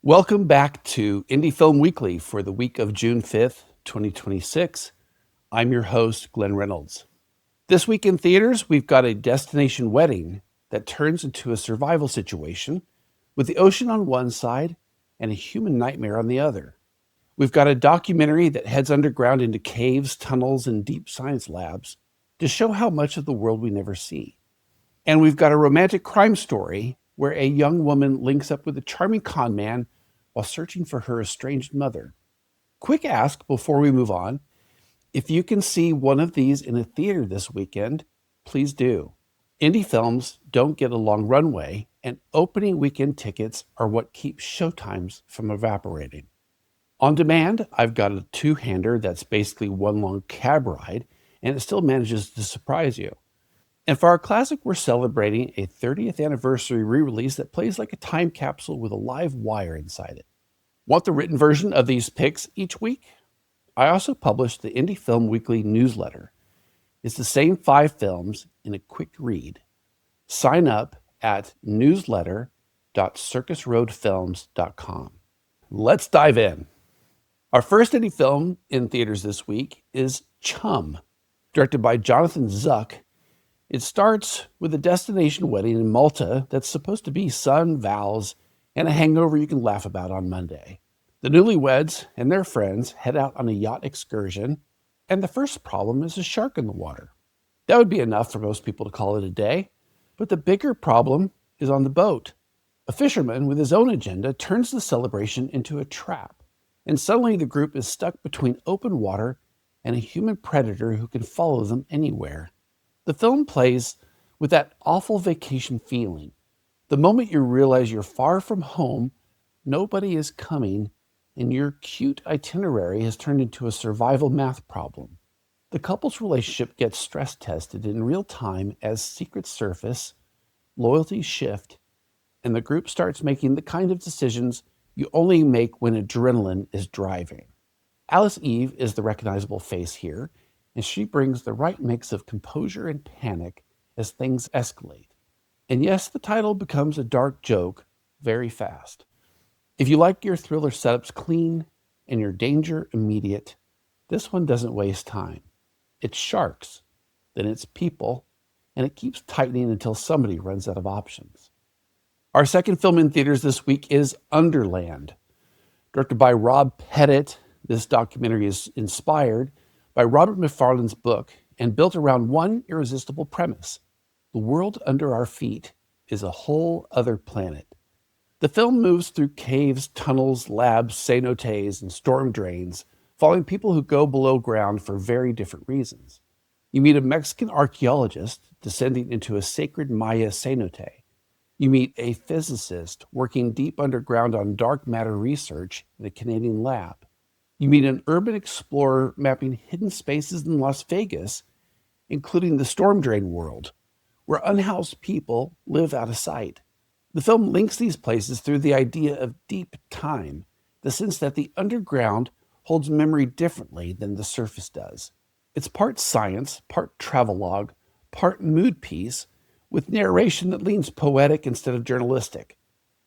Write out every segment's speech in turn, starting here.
Welcome back to Indie Film Weekly for the week of June 5th, 2026. I'm your host, Glen Reynolds. This week in theaters, we've got a destination wedding that turns into a survival situation with the ocean on one side and a human nightmare on the other. We've got a documentary that heads underground into caves, tunnels, and deep science labs to show how much of the world we never see. And we've got a romantic crime story where a young woman links up with a charming con man while searching for her estranged mother. Quick ask before we move on. If you can see one of these in a theater this weekend, please do. Indie films don't get a long runway, and opening weekend tickets are what keeps showtimes from evaporating. On demand, I've got a two-hander that's basically one long cab ride, and it still manages to surprise you. And for our classic, we're celebrating a 30th anniversary re-release that plays like a time capsule with a live wire inside it. Want the written version of these picks each week? I also publish the Indie Film Weekly newsletter. It's the same 5 films in a quick read. Sign up at newsletter.circusroadfilms.com. Let's dive in. Our first indie film in theaters this week is Chum, directed by Jonathan Zuck. It starts with a destination wedding in Malta that's supposed to be sun, vows, and a hangover you can laugh about on Monday. The newlyweds and their friends head out on a yacht excursion, and the first problem is a shark in the water. That would be enough for most people to call it a day, but the bigger problem is on the boat. A fisherman with his own agenda turns the celebration into a trap, and suddenly the group is stuck between open water and a human predator who can follow them anywhere. The film plays with that awful vacation feeling. The moment you realize you're far from home, nobody is coming, and your cute itinerary has turned into a survival math problem. The couple's relationship gets stress tested in real time as secrets surface, loyalties shift, and the group starts making the kind of decisions you only make when adrenaline is driving. Alice Eve is the recognizable face here, and she brings the right mix of composure and panic as things escalate. And yes, the title becomes a dark joke very fast. If you like your thriller setups clean and your danger immediate, this one doesn't waste time. It's sharks, then it's people, and it keeps tightening until somebody runs out of options. Our second film in theaters this week is Underland. Directed by Rob Pettit, this documentary is inspired by Robert McFarlane's book and built around one irresistible premise. The world under our feet is a whole other planet. The film moves through caves, tunnels, labs, cenotes, and storm drains, following people who go below ground for very different reasons. You meet a Mexican archaeologist descending into a sacred Maya cenote. You meet a physicist working deep underground on dark matter research in a Canadian lab. You meet an urban explorer mapping hidden spaces in Las Vegas, including the storm drain world, where unhoused people live out of sight. The film links these places through the idea of deep time, the sense that the underground holds memory differently than the surface does. It's part science, part travelogue, part mood piece, with narration that leans poetic instead of journalistic.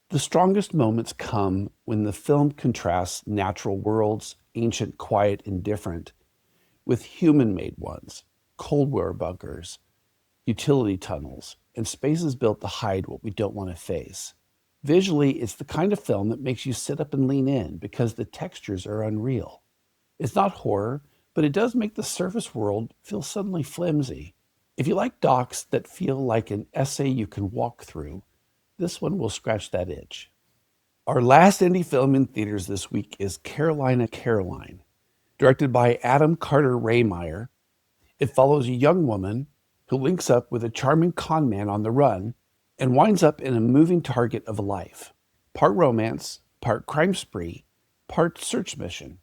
The strongest moments come when the film contrasts natural worlds, ancient, quiet, and different, with human-made ones, Cold War bunkers, utility tunnels, and spaces built to hide what we don't want to face. Visually, it's the kind of film that makes you sit up and lean in because the textures are unreal. It's not horror, but it does make the surface world feel suddenly flimsy. If you like docs that feel like an essay you can walk through, this one will scratch that itch. Our last indie film in theaters this week is Carolina Caroline. Directed by Adam Carter Raymeyer, it follows a young woman who links up with a charming con man on the run and winds up in a moving target of a life. Part romance, part crime spree, part search mission.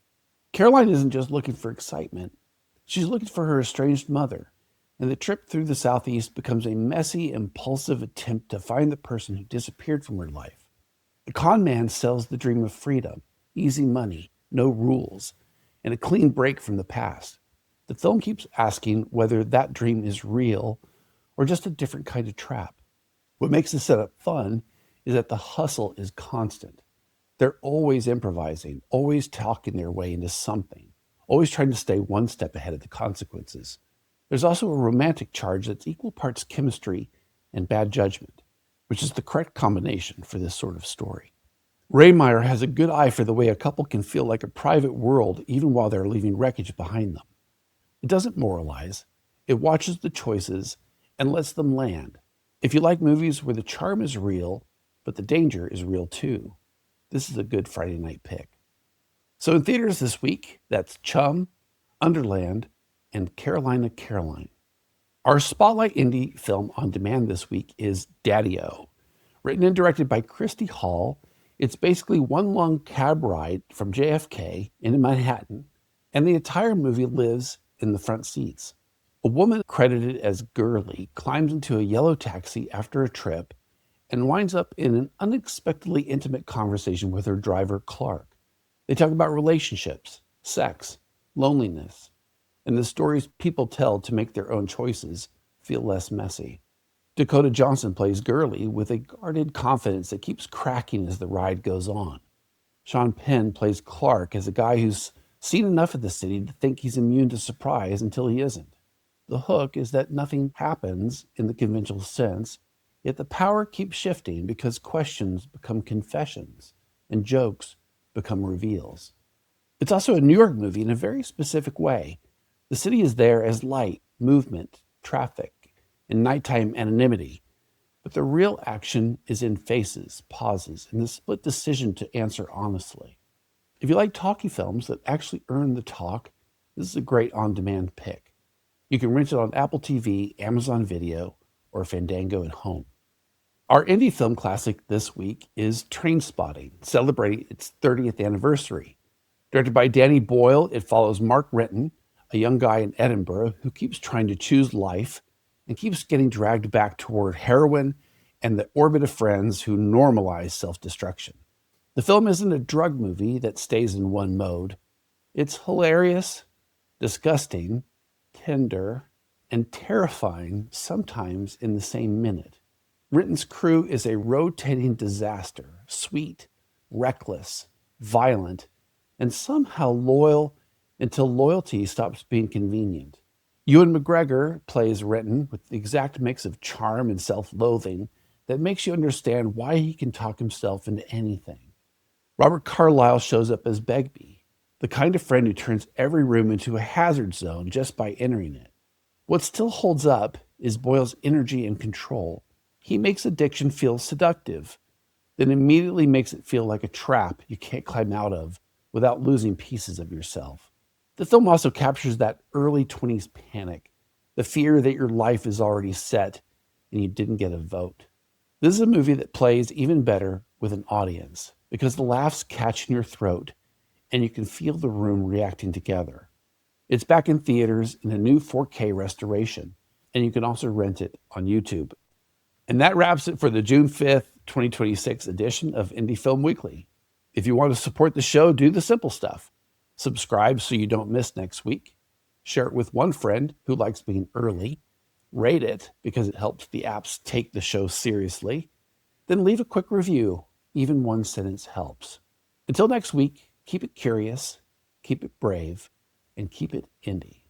Caroline isn't just looking for excitement. She's looking for her estranged mother, and the trip through the Southeast becomes a messy, impulsive attempt to find the person who disappeared from her life. The con man sells the dream of freedom, easy money, no rules, and a clean break from the past. The film keeps asking whether that dream is real or just a different kind of trap. What makes the setup fun is that the hustle is constant. They're always improvising, always talking their way into something, always trying to stay one step ahead of the consequences. There's also a romantic charge that's equal parts chemistry and bad judgment, which is the correct combination for this sort of story. Raymeyer has a good eye for the way a couple can feel like a private world even while they're leaving wreckage behind them. It doesn't moralize, it watches the choices and lets them land. If you like movies where the charm is real, but the danger is real too, this is a good Friday night pick. So in theaters this week, that's Chum, Underland, and Carolina Caroline. Our Spotlight Indie film on demand this week is Daddio. Written and directed by Christy Hall, it's basically one long cab ride from JFK into Manhattan, and the entire movie lives in the front seats. A woman credited as Gurley climbs into a yellow taxi after a trip and winds up in an unexpectedly intimate conversation with her driver, Clark. They talk about relationships, sex, loneliness, and the stories people tell to make their own choices feel less messy. Dakota Johnson plays Gurley with a guarded confidence that keeps cracking as the ride goes on. Sean Penn plays Clark as a guy who's seen enough of the city to think he's immune to surprise until he isn't. The hook is that nothing happens in the conventional sense, yet the power keeps shifting because questions become confessions and jokes become reveals. It's also a New York movie in a very specific way. The city is there as light, movement, traffic, and nighttime anonymity. But the real action is in faces, pauses, and the split decision to answer honestly. If you like talkie films that actually earn the talk, this is a great on-demand pick. You can rent it on Apple TV, Amazon Video, or Fandango at home. Our indie film classic this week is Trainspotting, celebrating its 30th anniversary. Directed by Danny Boyle, it follows Mark Renton, a young guy in Edinburgh who keeps trying to choose life and keeps getting dragged back toward heroin and the orbit of friends who normalize self-destruction. The film isn't a drug movie that stays in one mode. It's hilarious, disgusting, tender, and terrifying, sometimes in the same minute. Renton's crew is a rotating disaster, sweet, reckless, violent, and somehow loyal until loyalty stops being convenient. Ewan McGregor plays Renton with the exact mix of charm and self-loathing that makes you understand why he can talk himself into anything. Robert Carlyle shows up as Begbie, the kind of friend who turns every room into a hazard zone just by entering it. What still holds up is Boyle's energy and control. He makes addiction feel seductive, then immediately makes it feel like a trap you can't climb out of without losing pieces of yourself. The film also captures that early 20s panic, the fear that your life is already set and you didn't get a vote. This is a movie that plays even better with an audience because the laughs catch in your throat and you can feel the room reacting together. It's back in theaters in a new 4K restoration, and you can also rent it on YouTube. And that wraps it for the June 5th, 2026 edition of Indie Film Weekly. If you want to support the show, do the simple stuff. Subscribe so you don't miss next week. Share it with one friend who likes being early. Rate it because it helps the apps take the show seriously. Then leave a quick review. Even one sentence helps. Until next week, keep it curious, keep it brave, and keep it indie.